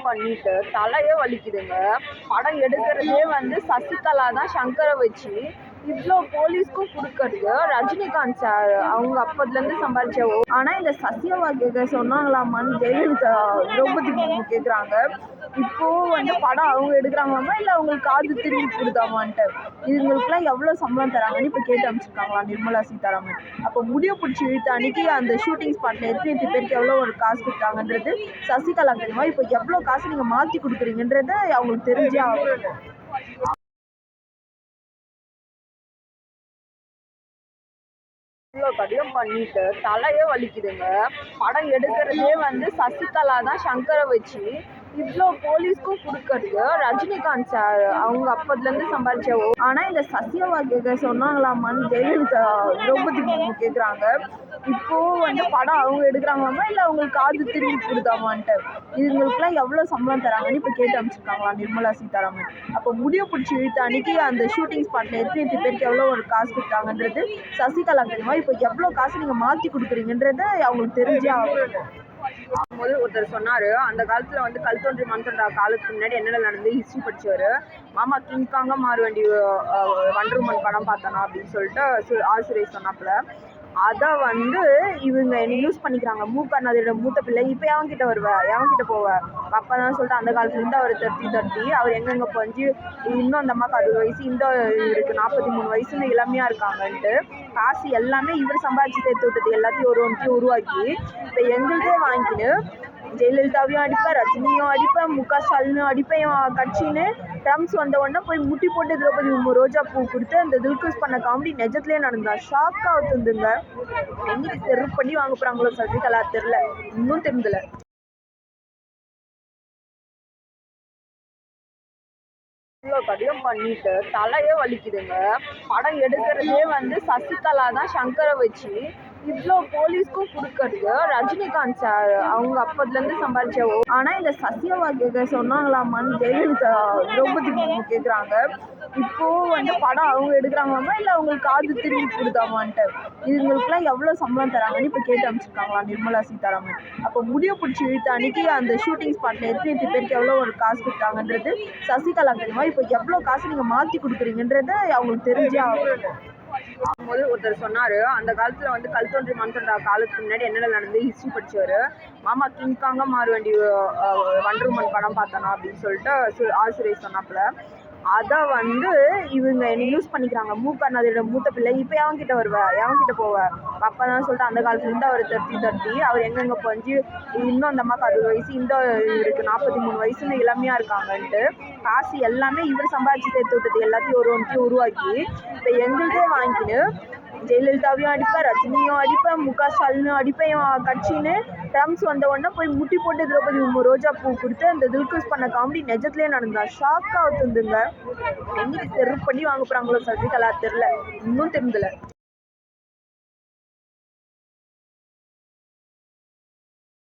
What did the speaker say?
பண்ணிட்டு தலையே வலிக்குதுங்க. படம் எடுக்கிறதே வந்து சசிகலா தான் சங்கரை வச்சு. இவ்வளோ போலீஸ்க்கும் கொடுக்கறது ரஜினிகாந்த் சார் அவங்க அப்போதுலேருந்து சம்பாதிச்ச. ஆனால் இந்த சசியவாக்கியத்தை சொன்னாங்களாமான்னு ஜெயலலிதா திரௌபதி முர்மு கேட்குறாங்க. இப்போது வந்து படம் அவங்க எடுக்கிறாங்களாமா இல்லை அவங்களுக்கு காது திரும்பி கொடுத்தாமான்ட்டு. இதுங்களுக்குலாம் எவ்வளோ சம்பளம் தராங்கன்னு இப்போ கேட்டு அமைச்சிருக்காங்களா நிர்மலா சீதாராமன். அப்போ முடிய பிடிச்சி இழுத்த அன்னைக்கு அந்த ஷூட்டிங் ஸ்பாட்டில் எத்தனை பேருக்கு எவ்வளோ ஒரு காசு கொடுத்தாங்கன்றது சசிகலா தெரியுமா? இப்போ எவ்வளோ காசு நீங்கள் மாற்றி கொடுக்குறீங்கன்றது அவங்களுக்கு தெரிஞ்சே ஆகும். இவ்வளோ கடிதம் பண்ணிட்டு தலையே வலிக்குதுங்க. படம் எடுக்கிறதே வந்து சசிகலா தான் சங்கரை வச்சு. இவ்வளோ போலீஸ்க்கும் கொடுக்கறது ரஜினிகாந்த் சார் அவங்க அப்போதுலேருந்து சம்பாதிச்ச. ஆனால் இந்த சசியவாக்கியத்தை சொன்னாங்களாமான்னு ஜெயலலிதா திரௌபதி முர்மு கேட்குறாங்க. இப்போது வந்து படம் அவங்க எடுக்கிறாங்களாமா இல்லை அவங்களுக்கு காது திரும்பி கொடுத்தாமான்ட்டு. இதுங்களுக்குலாம் எவ்வளோ சம்பளம் தராங்கன்னு இப்போ கேட்டு அமைச்சிருக்காங்களா நிர்மலா சீதாராமன். அப்போ முடிய பிடிச்சி இழுத்த அன்னைக்கு அந்த ஷூட்டிங் ஸ்பாட்டில் எத்தனை பேருக்கு எவ்வளோ ஒரு காசு கொடுத்தாங்கன்றது சசிகலா தெரியுமா? இப்போ எவ்வளோ காசு நீங்கள் மாற்றி கொடுக்குறீங்கன்றது அவங்களுக்கு தெரிஞ்சே ஆகும். ஒருத்தர் சொன்னாரு, அந்த காலத்துல வந்து கல் தோன்றி மண் தோன்றா காலத்துக்கு முன்னாடி என்னென்ன நடந்து ஹிஸ்ட்ரி படிச்சவரு. மாமா கிங்காங்க மாறுவண்டி வண்டர் உமன் படம் பார்த்தனா அப்படின்னு சொல்லிட்டு ஆசிரியர் சொன்னாப்புல. அதை வந்து இவங்க என்ன யூஸ் பண்ணிக்கிறாங்க. மூக்கண்ணாதியோட மூத்த பிள்ளை. இப்போ எவன்கிட்ட எவன்கிட்ட போவ அப்போ தான் சொல்லிட்டு அந்த காலத்துலேருந்து அவர் தட்டி அவர் எங்கெங்கே போஞ்சு இன்னும் அந்த அம்மாவுக்கு 60 வயசு, இந்த இவருக்கு 43 வயசுன்னு இளமையாக இருக்காங்கன்ட்டு காசு எல்லாமே இவர் சம்பாதிச்சு சேர்த்து விட்டது எல்லாத்தையும் ஒன்றையும் உருவாக்கி இப்போ எங்களுதே வாங்கின்னு ஜெயலலிதாவையும் அடிப்பேன், ரஜினியும் அடிப்பேன், முக ஸ்டாலினும் அடிப்பேன், கட்சின்னு ட்ரம்ஸ் வந்த உடனே போய் முட்டி போட்டு திரௌபதி முர்மு ரோஜா பூ கொடுத்து அந்த தில்குஸ் பண்ண காமெடி நிஜத்துலேயே நடந்தா. ஷாக் ஆகுதுங்க. என்னைக்கு செருப்பு பண்ணி வாங்க போகிறாங்களோ சசிகலா தெரில, இன்னும் தெரிஞ்சல. இவ்வளோ கடிதம் பண்ணிட்டு தலையே வலிக்குதுங்க. படம் எடுக்கிறதே வந்து சசிகலா தான் சங்கரை வச்சு. இவ்வளோ போலீஸ்க்கும் கொடுக்கறது ரஜினிகாந்த் சார் அவங்க அப்போதுலேருந்து சம்பாதிச்ச. ஆனால் இந்த சசியவாக்கியத்தை சொன்னாங்களாமான்னு ஜெயலலிதா திரௌபதி முர்மு கேட்குறாங்க. இப்போது வந்து படம் அவங்க எடுக்கிறாங்களாமா இல்லை அவங்களுக்கு காது திரும்பி கொடுத்தாமான்ட்டு. இதுங்களுக்குலாம் எவ்வளோ சம்பளம் தராங்கன்னு இப்போ கேட்டு அமைச்சிருக்காங்களா நிர்மலா சீதாராமன். அப்போ முடிய பிடிச்சி இழுத்த அன்னைக்கு அந்த ஷூட்டிங் ஸ்பாட்டில் எத்தனை பேருக்கு எவ்வளோ ஒரு காசு கொடுத்தாங்கன்றது சசிகலா தெரியுமா? இப்போ எவ்வளோ காசு நீங்கள் மாற்றி கொடுக்குறீங்கன்றது அவங்களுக்கு தெரிஞ்சே ஆகும். ஒருத்தர் சொன்னாரு, அந்த காலத்துல வந்து கல் தோன்றி மண் தோன்றா காலத்துக்கு முன்னாடி என்னென்ன நடந்து ஹிஸ்ட்ரி படிச்சவரு. மாமா கிங்காங்க மாறுவண்டி வண்டர் உமன் படம் பார்த்தனா அப்படின்னு சொல்லிட்டு ஆசிரியர் சொன்னாப்புல. அதை வந்து இவங்க என்ன யூஸ் பண்ணிக்கிறாங்க. மூக்கண்ணாதியோட மூத்த பிள்ளை. இப்போ எவன்கிட்ட எவன்கிட்ட போவ அப்போ தான் சொல்லிட்டு அந்த காலத்துலேருந்து அவர் தட்டி அவர் எங்கெங்கே போஞ்சு இன்னும் அந்த அம்மாவுக்கு 60 வயசு, இந்த இவருக்கு 43 வயசுன்னு இளமையாக இருக்காங்கன்ட்டு காசு எல்லாமே இவர் சம்பாதிச்சு சேர்த்து விட்டது எல்லாத்தையும் ஒன்றையும் உருவாக்கி இப்போ எங்களுதே வாங்கின்னு ஜெயலலிதாவையும் அடிப்பேன், ரஜினியும் அடிப்பேன், முக ஸ்டாலினும் அடிப்பேன், கட்சின்னு ட்ரம்ஸ் வந்த உடனே போய் முட்டி போட்டு திரௌபதி முர்மு ரோஜா பூ கொடுத்து அந்த தில்குஸ் பண்ண காமெடி நிஜத்துலேயே நடந்தா. ஷாக் ஆகுதுங்க. என்னைக்கு செருப்பு பண்ணி வாங்க போகிறாங்களோ சசிகலா தெரில, இன்னும் தெரிஞ்சல.